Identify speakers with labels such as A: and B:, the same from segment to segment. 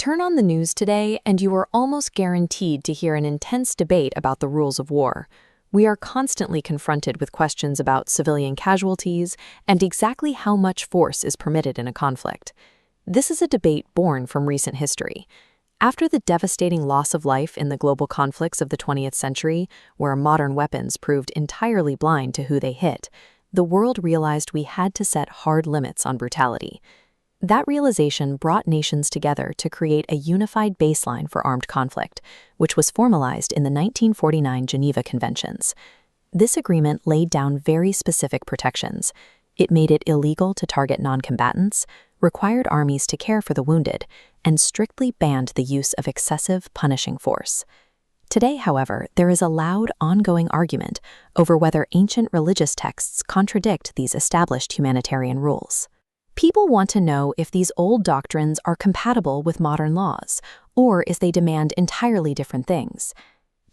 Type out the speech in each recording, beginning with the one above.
A: Turn on the news today, and you are almost guaranteed to hear an intense debate about the rules of war. We are constantly confronted with questions about civilian casualties and exactly how much force is permitted in a conflict. This is a debate born from recent history. After the devastating loss of life in the global conflicts of the 20th century, where modern weapons proved entirely blind to who they hit, the world realized we had to set hard limits on brutality. That realization brought nations together to create a unified baseline for armed conflict, which was formalized in the 1949 Geneva Conventions. This agreement laid down very specific protections. It made it illegal to target non-combatants, required armies to care for the wounded, and strictly banned the use of excessive punishing force. Today, however, there is a loud, ongoing argument over whether ancient religious texts contradict these established humanitarian rules. People want to know if these old doctrines are compatible with modern laws, or if they demand entirely different things.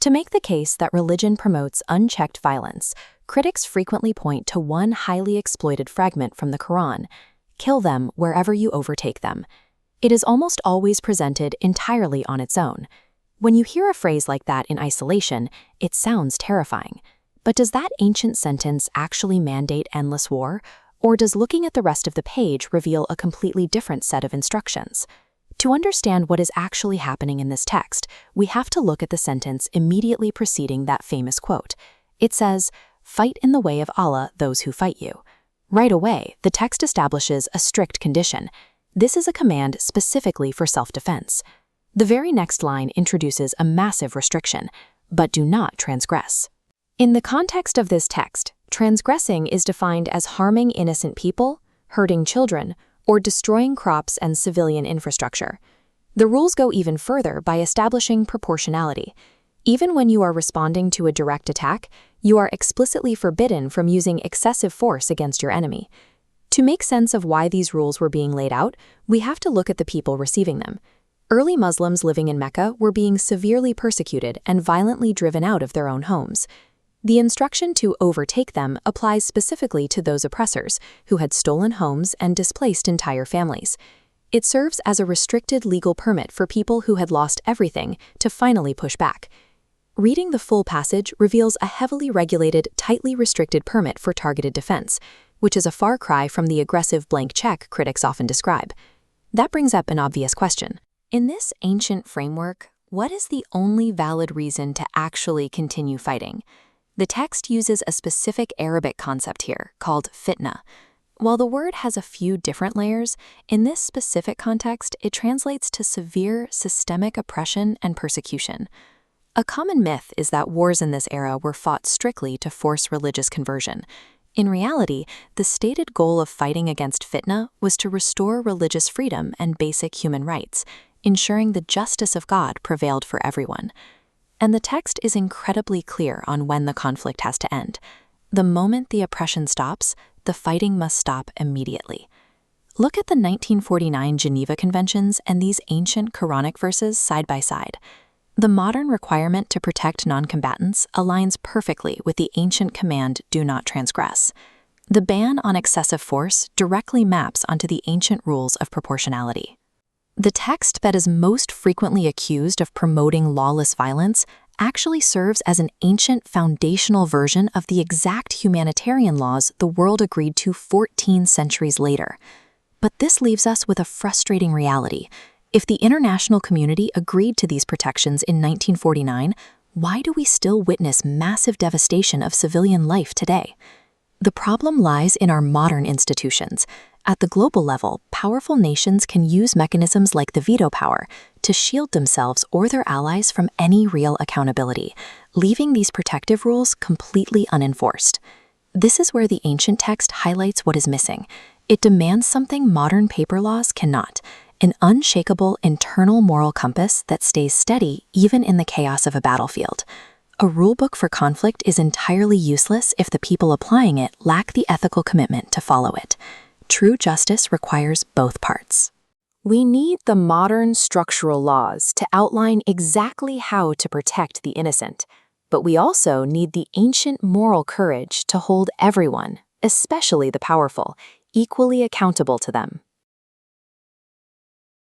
A: To make the case that religion promotes unchecked violence, critics frequently point to one highly exploited fragment from the Quran: "Kill them wherever you overtake them." It is almost always presented entirely on its own. When you hear a phrase like that in isolation, it sounds terrifying. But does that ancient sentence actually mandate endless war? Or does looking at the rest of the page reveal a completely different set of instructions? To understand what is actually happening in this text, we have to look at the sentence immediately preceding that famous quote. It says, "Fight in the way of Allah those who fight you." Right away, the text establishes a strict condition. This is a command specifically for self-defense. The very next line introduces a massive restriction, "But do not transgress." In the context of this text, transgressing is defined as harming innocent people, hurting children, or destroying crops and civilian infrastructure. The rules go even further by establishing proportionality. Even when you are responding to a direct attack, you are explicitly forbidden from using excessive force against your enemy. To make sense of why these rules were being laid out, we have to look at the people receiving them. Early Muslims living in Mecca were being severely persecuted and violently driven out of their own homes. The instruction to overtake them applies specifically to those oppressors who had stolen homes and displaced entire families. It serves as a restricted legal permit for people who had lost everything to finally push back. Reading the full passage reveals a heavily regulated, tightly restricted permit for targeted defense, which is a far cry from the aggressive blank check critics often describe. That brings up an obvious question. In this ancient framework, what is the only valid reason to actually continue fighting? The text uses a specific Arabic concept here, called fitna. While the word has a few different layers, in this specific context, it translates to severe systemic oppression and persecution. A common myth is that wars in this era were fought strictly to force religious conversion. In reality, the stated goal of fighting against fitna was to restore religious freedom and basic human rights, ensuring the justice of God prevailed for everyone. And the text is incredibly clear on when the conflict has to end. The moment the oppression stops, the fighting must stop immediately. Look at the 1949 Geneva Conventions and these ancient Quranic verses side by side. The modern requirement to protect non-combatants aligns perfectly with the ancient command, "Do not transgress." The ban on excessive force directly maps onto the ancient rules of proportionality. The text that is most frequently accused of promoting lawless violence actually serves as an ancient foundational version of the exact humanitarian laws the world agreed to 14 centuries later. But this leaves us with a frustrating reality. If the international community agreed to these protections in 1949, why do we still witness massive devastation of civilian life today? The problem lies in our modern institutions. At the global level, powerful nations can use mechanisms like the veto power to shield themselves or their allies from any real accountability, leaving these protective rules completely unenforced. This is where the ancient text highlights what is missing. It demands something modern paper laws cannot: an unshakable internal moral compass that stays steady even in the chaos of a battlefield. A rulebook for conflict is entirely useless if the people applying it lack the ethical commitment to follow it. True justice requires both parts. We need the modern structural laws to outline exactly how to protect the innocent, but we also need the ancient moral courage to hold everyone, especially the powerful, equally accountable to them.